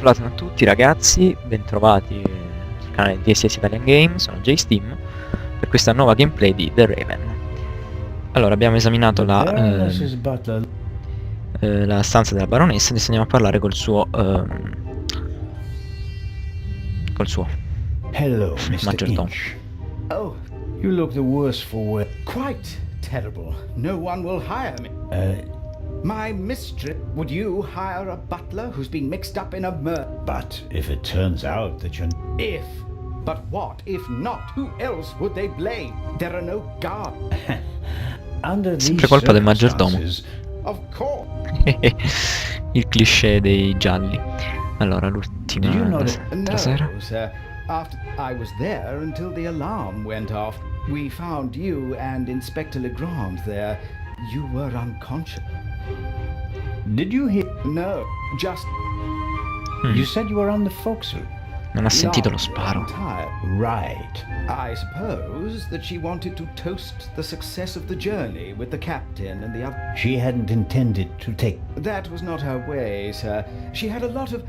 Buongiorno a tutti ragazzi, bentrovati sul canale di TSSitaliangame, sono JSteam per questa nuova gameplay di The Raven. Allora, abbiamo esaminato la stanza della baronessa, adesso andiamo a parlare col suo Hello, Mr. maggiordomo. Inch. Oh, you look the worse for wear. Quite terrible. No one will hire me. My mistress, would you hire a butler who's been mixed up in a murder? But if it turns out that you're... If. But what if not? Who else would they blame? There are no guards. Under these Sempre colpa del maggiordomo. Of course. Il cliché dei gialli. Allora, l'ultima No, sera. sir. After I was there until the alarm went off. We found you and Inspector Legrand there. You were unconscious. Did you hear? No, just... You said you were on the forecastle. Non ha sentito lo not sparo. entire. Right. I suppose that she wanted to toast the success of the journey with the captain and the other. She hadn't intended to take... That was not her way, sir. She had a lot of...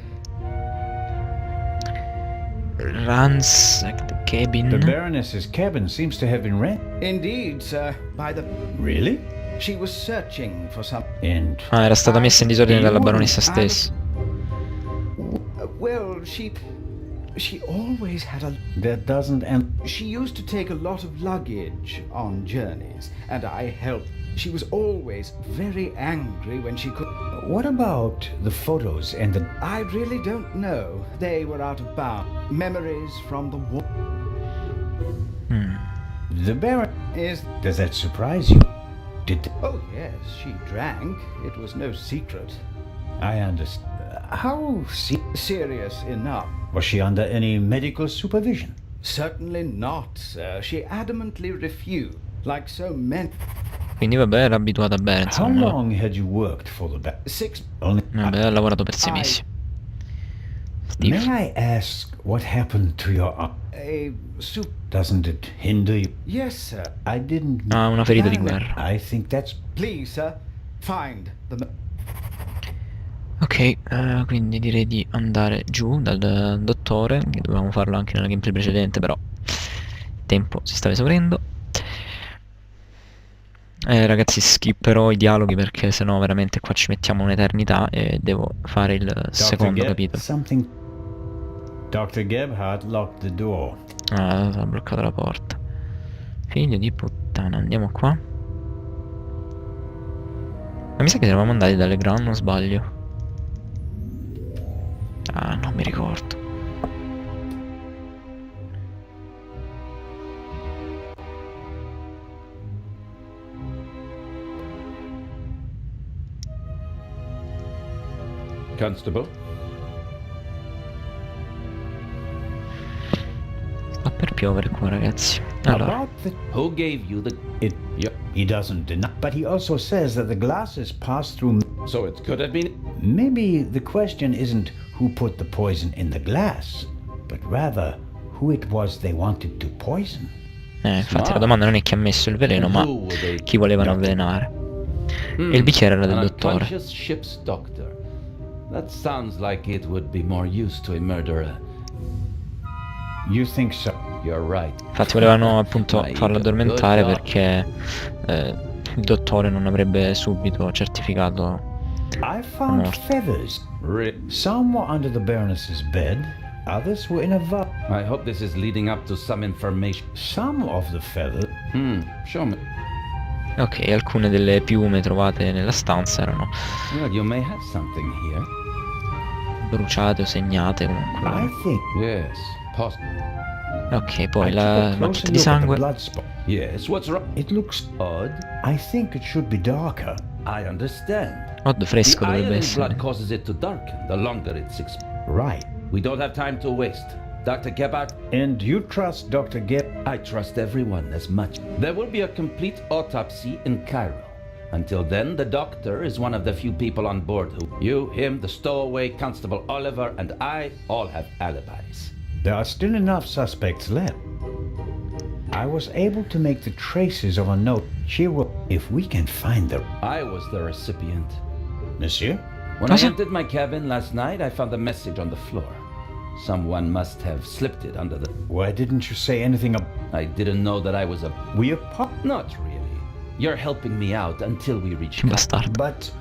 Ransack the cabin. The Baroness's cabin seems to have been rent. Indeed, sir. By the... Really? She was searching for some... And... Ah, era stata messa in disordine dalla baronessa stessa. Well, she always had a... That doesn't end... She used to take a lot of luggage on journeys, and I helped. She was always very angry when she could... What about the photos and the... I really don't know. They were out of bounds. Memories from the war. The Baron... Is... Does that surprise you? Did... Oh, yes, she drank. It was no secret. I understand. How... Serious enough. Was she under any medical supervision? Certainly not, sir. She adamantly refused, like so many... Quindi vabbè, era abituata a bere, How insomma. long had you worked for the Baron? 6... Only... Vabbè, ha lavorato per 6 mesi. Steve. May I ask what happened to your arm? A soup... Doesn't it hinder you? Yes, sir. I didn't... Ah, una ferita di guerra. I think that's... Please, sir. Find the... Ok, quindi direi di andare giù dal dottore, che dovevamo farlo anche nella gameplay precedente, però il tempo si stava esaurendo. Ragazzi, skipperò i dialoghi perché sennò veramente qua ci mettiamo un'eternità e devo fare il secondo capitolo. Something... Dr. Gebhardt locked the door. Ah, ha bloccato la porta. Figlio di puttana, andiamo qua. Ma mi sa che eravamo andati dalle Grand, non sbaglio. Ah, non mi ricordo. Constable? Sta per piovere qua, ragazzi. Allora, About the... Who gave you the... Yep. He doesn't deny... But he also says that the glasses passed through... So it could have been... Maybe the question isn't who put the poison in the glass, but rather who it was they wanted to poison. infatti la domanda non è chi ha messo il veleno, ma chi volevano avvelenare. E il bicchiere era del dottore. Unconscious ship's doctor. That sounds like it would be more used to a murderer. You think so? You're right. Infatti volevano appunto farlo addormentare perché il dottore non avrebbe subito certificato I found morte. feathers. Some were under the Baroness's bed, others were in a vase. I hope this is leading up to some information. Some of the feathers... Show me. Ok, alcune delle piume trovate nella stanza erano Well, you may have something here. bruciate o segnate comunque. I think... Yes, Ok, poi I la took a closer mancetta di look at the sangue. blood spot. Yes, what's wrong? It looks... Odd. I think it should be darker. I understand. Oddo fresco The dovrebbe iron in essere. blood causes it to darken the longer it's exposed. Right. We don't have time to waste. Dr. Gebhardt, And you trust Dr. Geb... I trust everyone as much. There will be a complete autopsy in Cairo. Until then, the doctor is one of the few people on board who... You, him, the stowaway, Constable Oliver, and I all have alibis. There are still enough suspects left. I was able to make the traces of a note she wrote. If we can find them... I was the recipient. Monsieur? When I Cosa? entered my cabin last night, I found a message on the floor. Someone must have slipped it under the... Why didn't you say anything I didn't know that I was a... We apart, Not really. You're helping me out until we reach... Che bastardo. but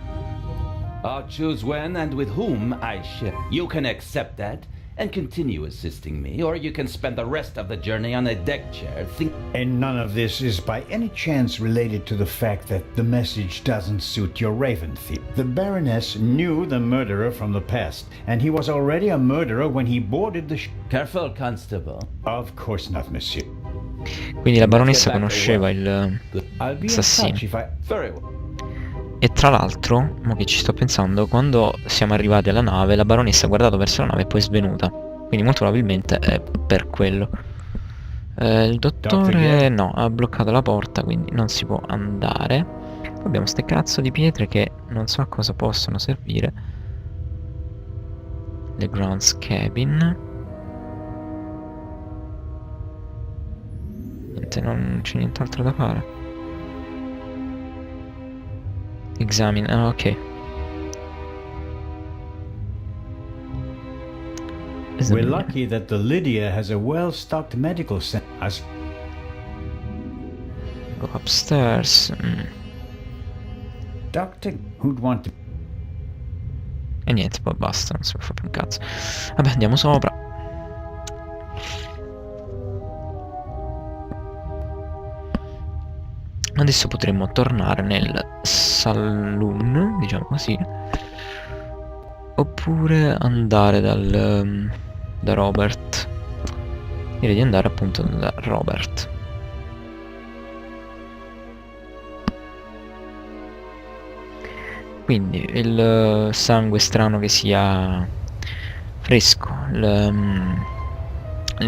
I'll choose when and with whom I ship. You can accept that and continue assisting me, or you can spend the rest of the journey on a deck chair and none of this is by any chance related to the fact that the message doesn't suit your raven thief. The Baroness knew the murderer from the past, and he was already a murderer when he boarded the Careful, Constable. Of course not, monsieur. Quindi la baronessa conosceva il I'll be in assassino. touch if I... Very well. E tra l'altro, mo che ci sto pensando, quando siamo arrivati alla nave, la baronessa ha guardato verso la nave e poi è svenuta. Quindi molto probabilmente è per quello. Il dottore no, ha bloccato la porta, quindi non si può andare. Abbiamo ste cazzo di pietre che non so a cosa possono servire. Le grounds cabin. Niente, non c'è nient'altro da fare. Examine, ah, ok. We're lucky that the Lydia has a well-stocked medical center. Go upstairs. Doctor, who'd want to... E niente, poi basta, non si può fare più un cazzo. Vabbè, andiamo sopra. Adesso potremmo tornare nel saloon, diciamo così. Oppure andare da Robert. Direi di andare appunto da Robert. Quindi il sangue strano che sia fresco. Il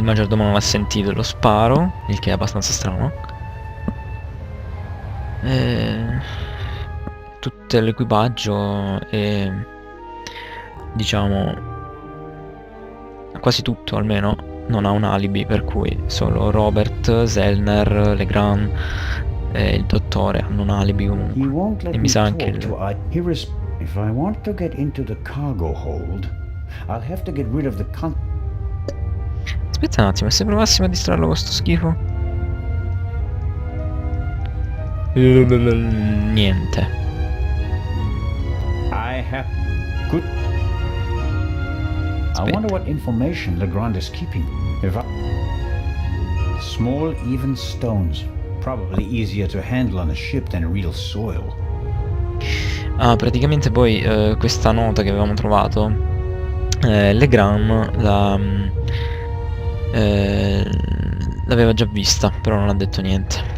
maggiordomo non ha sentito lo sparo, il che è abbastanza strano. Tutto l'equipaggio e diciamo quasi tutto almeno non ha un alibi, per cui solo Robert, Zellner, Legrand e il dottore hanno un alibi comunque. E mi sa anche il... If I want to get into the cargo hold, I'll have to get rid of the Aspetta un attimo, e se provassimo a distrarlo con sto schifo? Niente. I have good. I wonder what information Legrand is keeping. If I... Small, even stones, probably easier to handle on a ship than real soil. Ah, praticamente poi questa nota che avevamo trovato, Legrand l'aveva già vista, però non ha detto niente.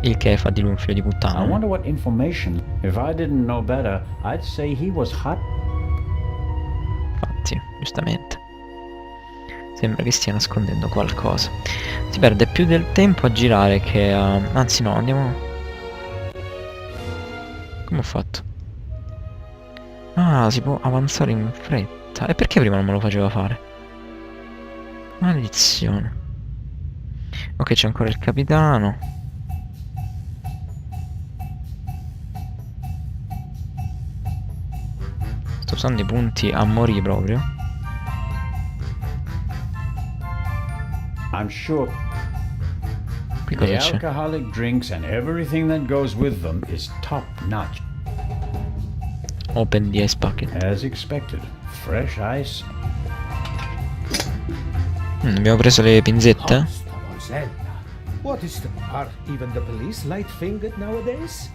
Il che fa di lui un figlio di puttana. I wonder what information. If I didn't know better, I'd say he was hot. Infatti, giustamente. Sembra che stia nascondendo qualcosa. Si perde più del tempo a girare che a... Anzi no, andiamo... Come ho fatto? Ah, si può avanzare in fretta. E perché prima non me lo faceva fare? Maledizione. Ok, c'è ancora il capitano. Sto usando i punti a morire proprio. I'm sure Qui the cosa c'è? alcoholic drinks and everything that goes with them is top notch. Open the ice bucket. As expected. Fresh ice. Abbiamo preso le pinzette? Constable Zella. What is the... Are even the police light-fingered nowadays?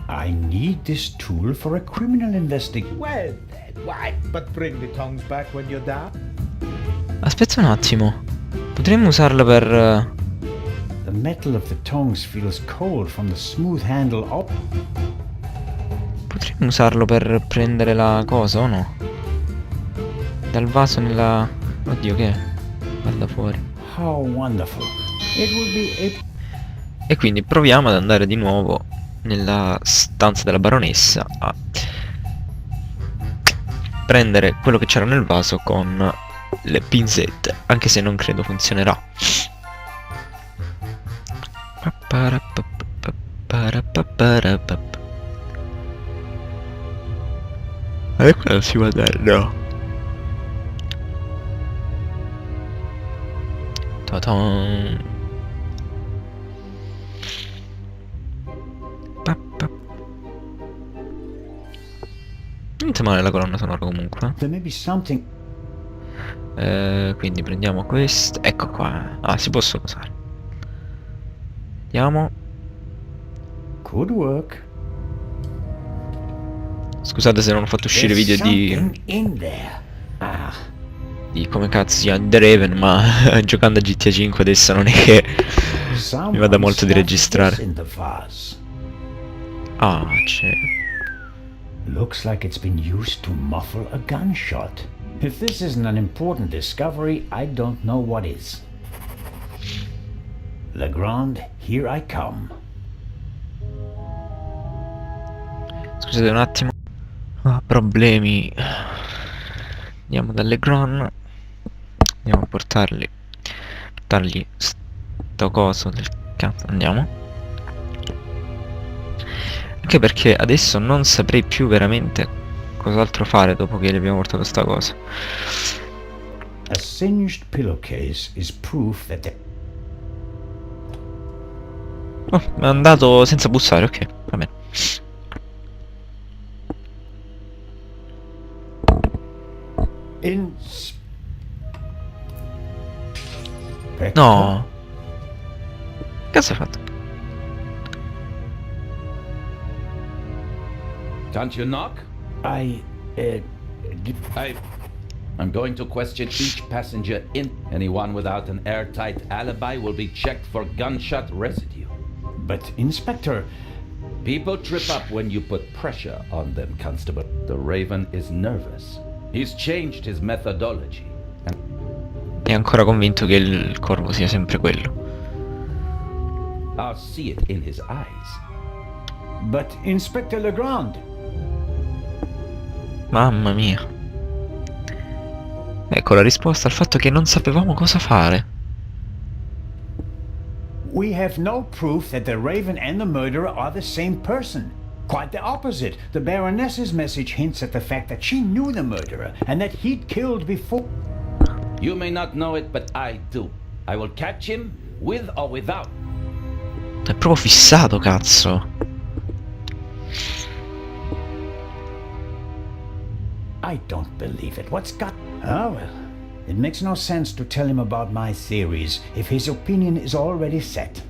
I need this tool for a criminal investigation. Well then, why? But bring the tongs back when you're down. Aspetta un attimo. Potremmo usarla per... The metal of the tongs feels cold from the smooth handle up. Potremmo usarlo per prendere la cosa o no? Dal vaso nella... Oddio, che è? Guarda fuori. How wonderful. It would be E quindi proviamo ad andare di nuovo nella stanza della baronessa a prendere quello che c'era nel vaso con le pinzette, anche se non credo funzionerà. E qua non si può andare, no. Ta-tan. Niente male la colonna sonora comunque. There may be something. Quindi prendiamo questo. Ecco qua. Ah, si possono usare. Vediamo. Could work. Scusate se non ho fatto uscire There's video something in there. Ah, di come cazzo si chiama The Raven, ma giocando a GTA 5 adesso non è che mi vada molto di someone registrare. stuffed this in the vase. Ah, c'è. Looks like it's been used to muffle a gunshot. If this isn't an important discovery, I don't know what is. Legrand, here I come. Scusate un attimo. Problemi. Andiamo dalle Gron. Andiamo a portargli sto coso del cazzo. Andiamo. Anche perché adesso non saprei più veramente cos'altro fare dopo che gli abbiamo portato sta cosa. A singed pillowcase is proof that the... Oh, mi è andato senza bussare, ok, va bene. No. Che cazzo hai fatto? Can't you knock? I'm going to question each passenger in. Anyone without an airtight alibi will be checked for gunshot residue. But Inspector, People trip up when you put pressure on them, Constable. The Raven is nervous. He's changed his methodology. È ancora convinto che il corvo sia sempre quello. I'll see it in his eyes. but Inspector Legrand. Mamma mia. Ecco la risposta al fatto che non sapevamo cosa fare. We have no proof that the Raven and the murderer are the same person. Quite the opposite. The Baroness's message hints at the fact that she knew the murderer and that he'd killed before. You may not know it, but I do. I will catch him, with or without. È proprio fissato, cazzo. I don't believe it. What's got... Oh, well. It makes no sense to tell him about my theories if his opinion is already set.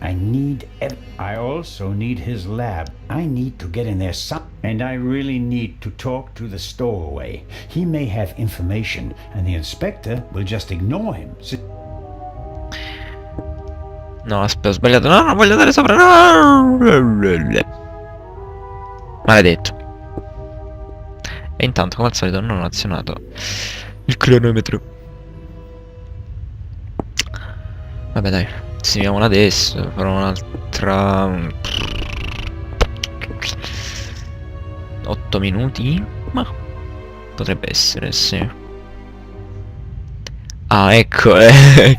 I also need his lab. I need to get in there and I really need to talk to the stowaway. He may have information and the inspector will just ignore him. No, aspetta, ho sbagliato. No, non voglio andare sopra. No. Maledetto. E intanto, come al solito, non ho azionato il cronometro. Vabbè, dai. Segniamola adesso. Farò un'altra 8 minuti. Ma potrebbe essere, sì. Ah, ecco,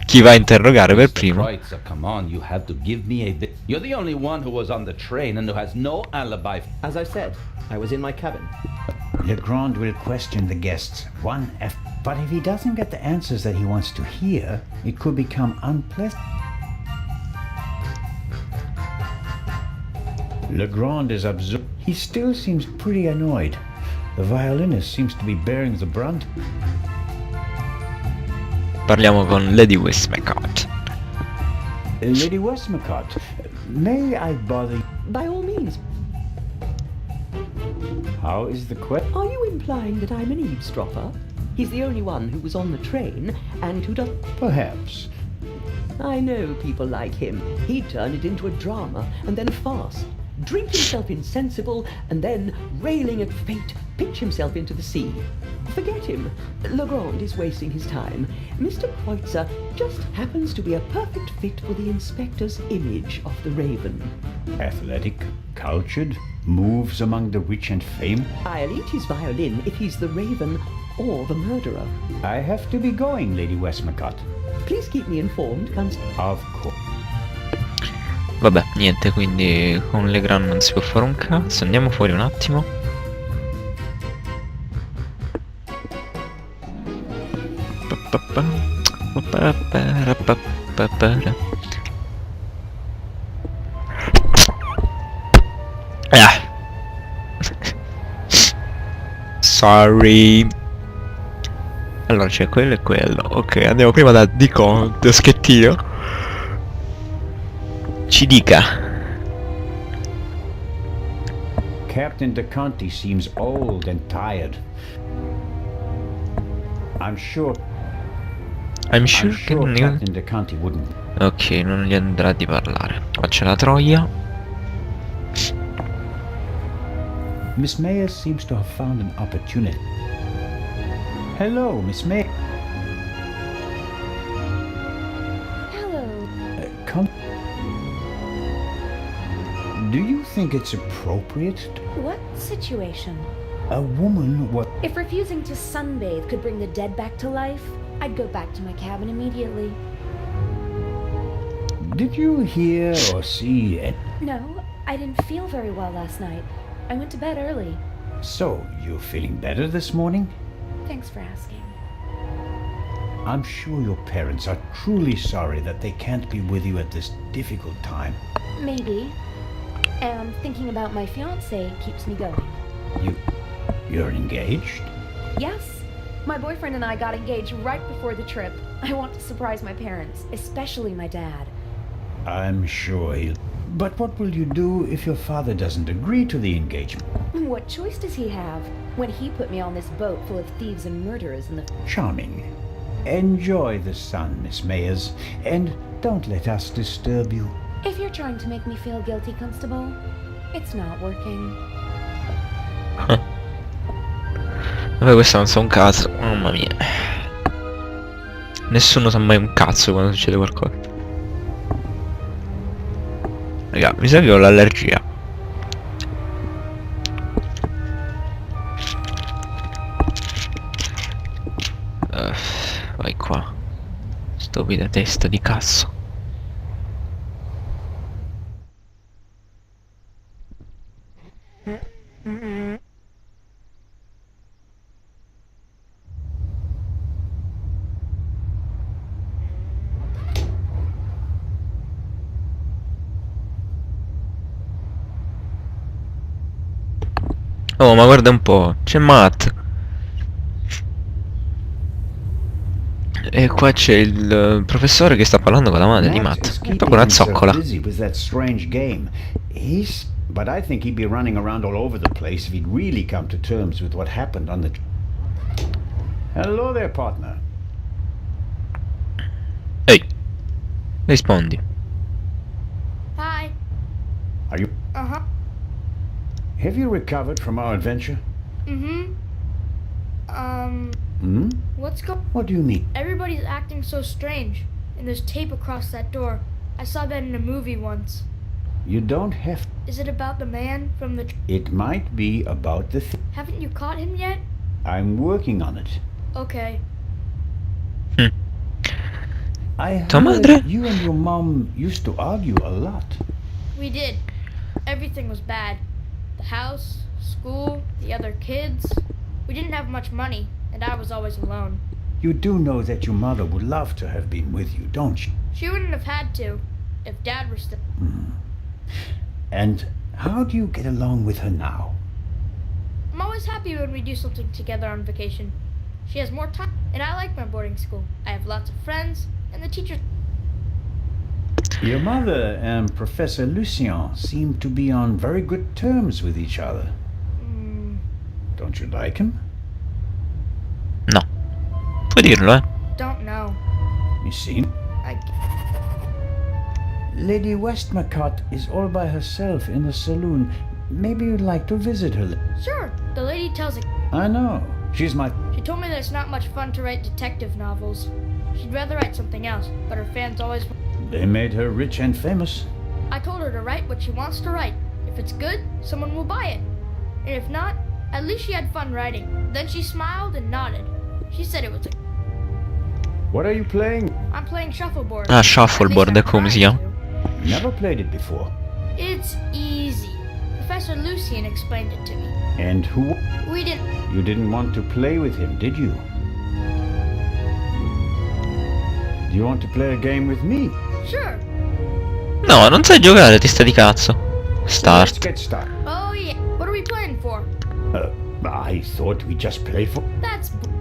chi va a interrogare per primo. Kreutzer, come on, you have to give me a bit. You're the only one who was on the train and who has no alibi. As I said, I was in my cabin. Legrand will question the guests one after. But if he doesn't get the answers that he wants to hear, it could become unpleasant. Legrand is absorbed. He still seems pretty annoyed. The violinist seems to be bearing the brunt. Parliamo con Lady Westmacott. Lady Westmacott, may I bother you? By all means. How is the question? Are you implying that I'm an eavesdropper? He's the only one who was on the train and who does... Perhaps. I know people like him. He'd turn it into a drama and then a farce. Drink himself insensible and then, railing at fate, pitch himself into the sea. Forget him. Legrand is wasting his time. Mr. Kreutzer just happens to be a perfect fit for the inspector's image of the Raven. Athletic, cultured, moves among the rich and famed. I'll eat his violin if he's the Raven or the murderer. I have to be going, Lady Westmacott. Please keep me informed, Of course. Vabbè, niente, quindi con Legrand non si può fare un cazzo. Andiamo fuori un attimo. Sorry. Allora c'è quello e quello. Ok, andiamo prima da Schettino. Ci dica. Captain DeConti seems old and tired. I'm sure Captain DeConti wouldn't. Ok, non gli andrà di parlare. Qua c'è la troia. Miss Mayer seems to have found an opportunity. Hello, Miss Mayer. Hello. Come. Do you think it's appropriate? What situation? A woman what? If refusing to sunbathe could bring the dead back to life, I'd go back to my cabin immediately. Did you hear or see it? No, I didn't feel very well last night. I went to bed early. So, you're feeling better this morning? Thanks for asking. I'm sure your parents are truly sorry that they can't be with you at this difficult time. Maybe. And thinking about my fiancé keeps me going. You're engaged? Yes. My boyfriend and I got engaged right before the trip. I want to surprise my parents, especially my dad. I'm sure he'll... But what will you do if your father doesn't agree to the engagement? What choice does he have when he put me on this boat full of thieves and murderers in the... Charming. Enjoy the sun, Miss Mayers, and don't let us disturb you. If you're trying to make me feel guilty, Constable, it's not working. Vabbè, questo non sa un cazzo. Mamma mia. Nessuno sa mai un cazzo quando succede qualcosa. Raga, mi sa che ho l'allergia. Vai qua. Stupida testa di cazzo. Oh, ma guarda un po', c'è Matt. E qua c'è il professore che sta parlando con la madre di Matt. È proprio una zoccola. But I think he'd be running around all over the place if he'd really come to terms with what happened on the... Hello there, partner. Ehi, rispondi. Hi. Are you... Uh-huh. Have you recovered from our adventure? Mm-hmm. What's What do you mean? Everybody's acting so strange, and there's tape across that door. I saw that in a movie once. You don't have... Is it about the man from the... It might be about the... Haven't you caught him yet? I'm working on it. Okay. I Tua madre? heard you and your mom used to argue a lot. We did. Everything was bad. The house, school, the other kids. We didn't have much money, and I was always alone. You do know that your mother would love to have been with you, don't you? She wouldn't have had to, if Dad were still... And how do you get along with her now? I'm always happy when we do something together on vacation. She has more time, and I like my boarding school. I have lots of friends, and the teachers... Your mother and Professor Lucien seem to be on very good terms with each other. Don't you like him? No. Puoi dirlo, eh? Don't know. You see? Lady Westmacott is all by herself in the saloon. Maybe you'd like to visit her. Sure, the lady tells it. I know. She's my... She told me that it's not much fun to write detective novels. She'd rather write something else, but her fans always... They made her rich and famous. I told her to write what she wants to write. If it's good, someone will buy it. And if not, at least she had fun writing. Then she smiled and nodded. She said it was a... What are you playing? I'm playing Shuffleboard. Ah, Shuffleboard è come si chiama? Never played it before. It's easy. Professor Lucien explained it to me. And who... We didn't... You didn't want to play with him, did you? Do you want to play a game with me? Sure. No, non sai giocare, testa di cazzo. Let's Start. get started. Oh yeah. What are we playing for? I thought we just play for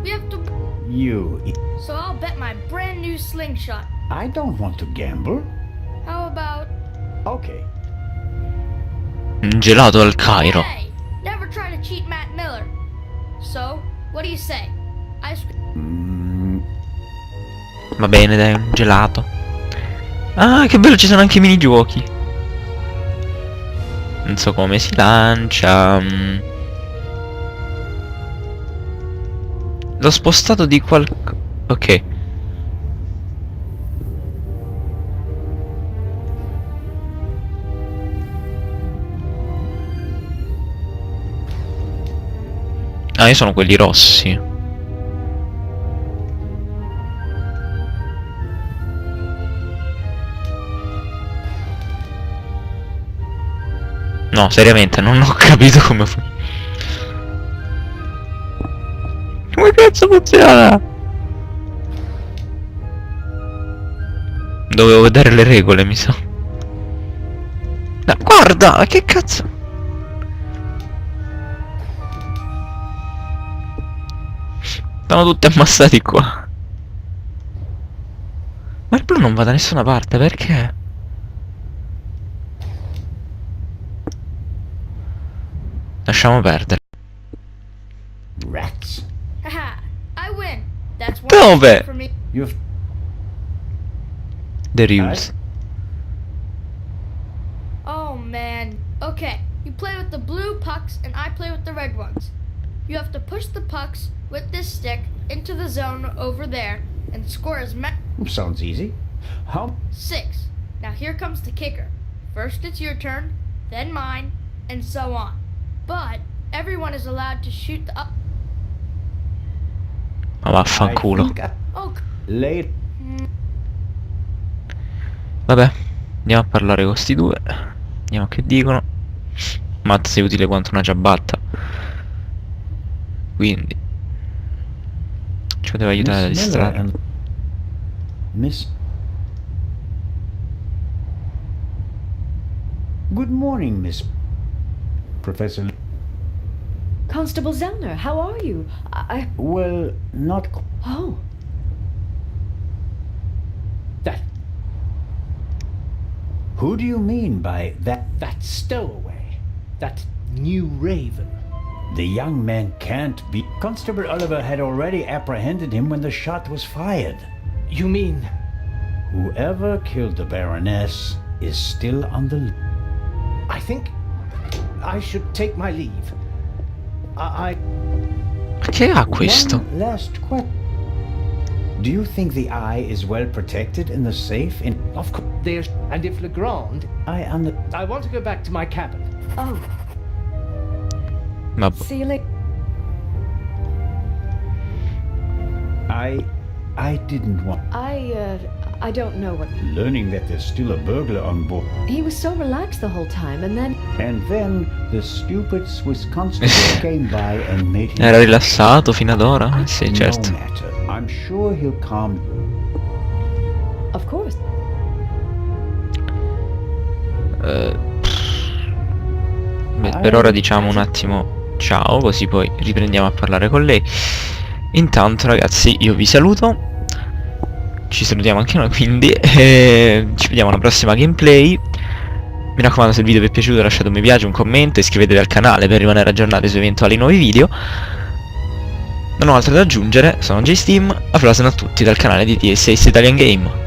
We have to. you. So I'll bet my brand new slingshot. I don't want to gamble. How about? Okay. Un gelato al Cairo. Hey, never try to cheat Matt Miller. So, what do you say? Ice cream. Va bene, dai, un gelato. Ah, che bello, ci sono anche i minigiochi. Non so come si lancia. L'ho spostato di ok. Ah, io sono quelli rossi. No, seriamente, non ho capito come come cazzo funziona? Dovevo vedere le regole, mi sa. No, guarda, che cazzo? Stanno tutti ammassati qua. Ma il blu non va da nessuna parte, perché? Lasciamo perdere. Rats. Haha, I win. That's one Dove? for me. You've The rules. Oh man. Okay, you play with the blue pucks and I play with the red ones. You have to push the pucks with this stick into the zone over there and score as many. sounds easy. How 6. Now here comes the kicker. First it's your turn, then mine, and so on. But everyone is allowed to shoot the up. Ma vaffanculo. Oh, late. Vabbè, andiamo a parlare con sti due. Vediamo che dicono. Matt sei utile quanto una ciabatta. Quindi ci poteva aiutare a distrarre. Miss. Good morning, Miss Professor. Constable Zellner, how are you? Well, not. Oh. That Who do you mean by that? that stowaway. That new raven. The young man can't be. Constable Oliver had already apprehended him when the shot was fired. You mean Whoever killed the Baroness is still on the. I think I should take my leave. I Che ha questo? One last question. Do you think the eye is well protected in the safe? Of course. there's and if Legrand, I want to go back to my cabin. Oh. Ma See you later. I didn't want. I don't know what. Learning that there's still a burglar on board. He was so relaxed the whole time, and then. And then the stupid Swiss constable came by and made him. Era rilassato fino ad ora? Sì, certo. No matter. I'm sure he'll calm. Of course. Per ora diciamo un attimo ciao, così poi riprendiamo a parlare con lei. Intanto ragazzi io vi saluto. Ci salutiamo anche noi, quindi ci vediamo alla prossima gameplay. Mi raccomando, se il video vi è piaciuto lasciate un mi piace, un commento, iscrivetevi al canale per rimanere aggiornati su eventuali nuovi video. Non ho altro da aggiungere, sono JSteam, a prossima a tutti dal canale di TSSitaliangame.